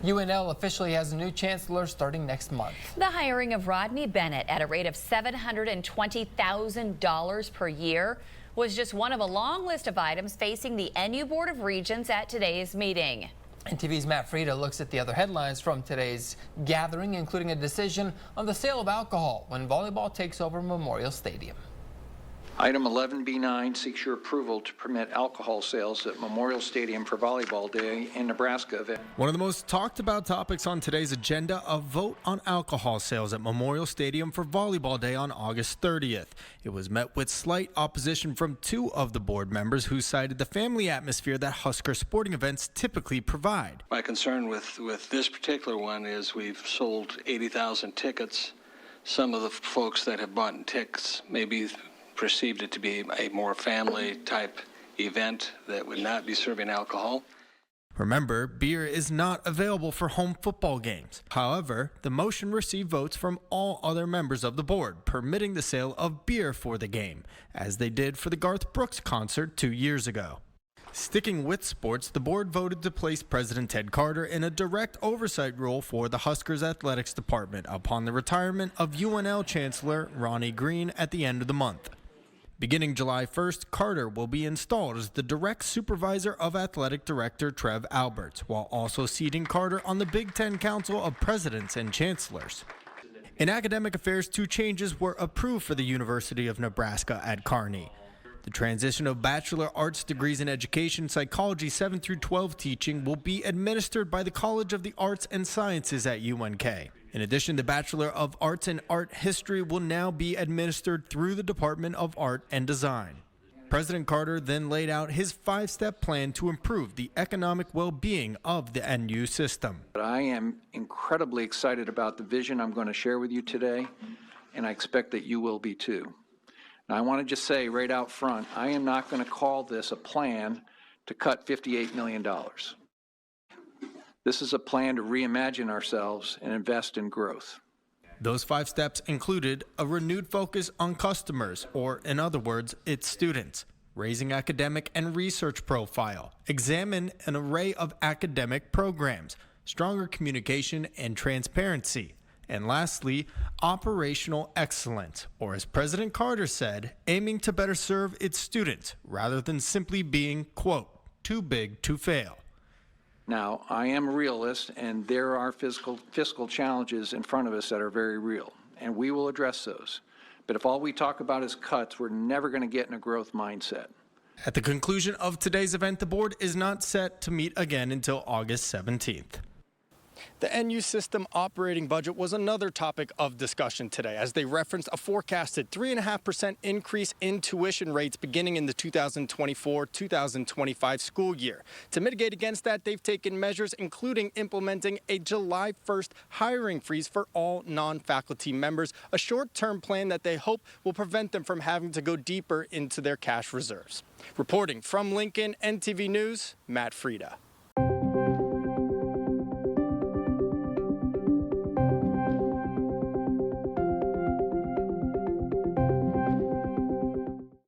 UNL officially has a new chancellor starting next month. The hiring of Rodney Bennett at a rate of $720,000 per year was just one of a long list of items facing the NU Board of Regents at today's meeting. NTV's Matt Frieda looks at the other headlines from today's gathering, including a decision on the sale of alcohol when volleyball takes over Memorial Stadium. Item 11B9 seeks your approval to permit alcohol sales at Memorial Stadium for Volleyball Day in Nebraska event. One of the most talked about topics on today's agenda, a vote on alcohol sales at Memorial Stadium for Volleyball Day on August 30th. It was met with slight opposition from two of the board members who cited the family atmosphere that Husker sporting events typically provide. My concern with this particular one is we've sold 80,000 tickets. Some of the folks that have bought tickets maybe perceived it to be a more family type event that would not be serving alcohol. Remember, beer is not available for home football games. However, the motion received votes from all other members of the board, permitting the sale of beer for the game, as they did for the Garth Brooks concert 2 years ago. Sticking with sports, the board voted to place President Ted Carter in a direct oversight role for the Huskers athletics department upon the retirement of UNL Chancellor Ronnie Green at the end of the month. Beginning July 1st, Carter will be installed as the direct supervisor of athletic director Trev Alberts, while also seating Carter on the Big Ten Council of Presidents and Chancellors. In academic affairs, 2 changes were approved for the University of Nebraska at Kearney. The transition of bachelor arts degrees in education, psychology 7 through 12 teaching will be administered by the College of the Arts and Sciences at UNK. In addition, the Bachelor of Arts in Art History will now be administered through the Department of Art and Design. President Carter then laid out his 5-step plan to improve the economic well-being of the NU system. I am incredibly excited about the vision I'm going to share with you today, and I expect that you will be too. Now, I want to just say right out front, I am not going to call this a plan to cut $58 million. This is a plan to reimagine ourselves and invest in growth. Those 5 steps included a renewed focus on customers, or in other words, its students, raising academic and research profile, examine an array of academic programs, stronger communication and transparency, and lastly, operational excellence, or as President Carter said, aiming to better serve its students rather than simply being, quote, too big to fail. Now, I am a realist, and there are fiscal challenges in front of us that are very real, and we will address those. But if all we talk about is cuts, we're never going to get in a growth mindset. At the conclusion of today's event, the board is not set to meet again until August 17th. The NU system operating budget was another topic of discussion today, as they referenced a forecasted 3.5% increase in tuition rates beginning in the 2024-2025 school year. To mitigate against that, they've taken measures including implementing a July 1st hiring freeze for all non-faculty members, a short-term plan that they hope will prevent them from having to go deeper into their cash reserves. Reporting from Lincoln, NTV News, Matt Frieda.